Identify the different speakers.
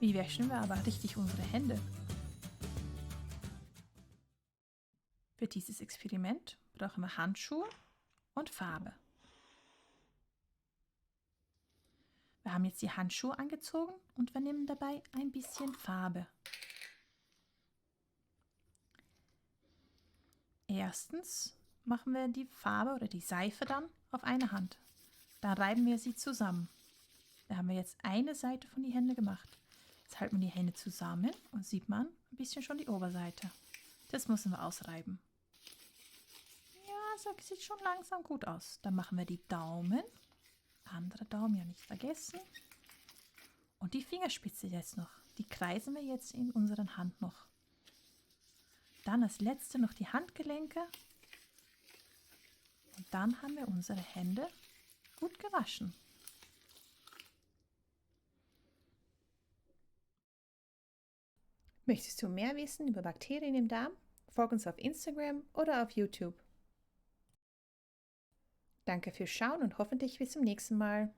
Speaker 1: Wie waschen wir aber richtig unsere Hände? Für dieses Experiment brauchen wir Handschuhe und Farbe. Wir haben jetzt die Handschuhe angezogen und wir nehmen dabei ein bisschen Farbe. Erstens machen wir die Farbe oder die Seife dann auf eine Hand. Dann reiben wir sie zusammen. Da haben wir jetzt eine Seite von die Hände gemacht. Jetzt halten wir die Hände zusammen und sieht man ein bisschen schon die Oberseite. Das müssen wir ausreiben. Ja, so sieht schon langsam gut aus. Dann machen wir die Daumen. Andere Daumen ja nicht vergessen. Und die Fingerspitze jetzt noch. Die kreisen wir jetzt in unseren Hand noch. Dann als letzte noch die Handgelenke. Und dann haben wir unsere Hände gut gewaschen.
Speaker 2: Möchtest du mehr wissen über Bakterien im Darm? Folg uns auf Instagram oder auf YouTube. Danke fürs Schauen und hoffentlich bis zum nächsten Mal.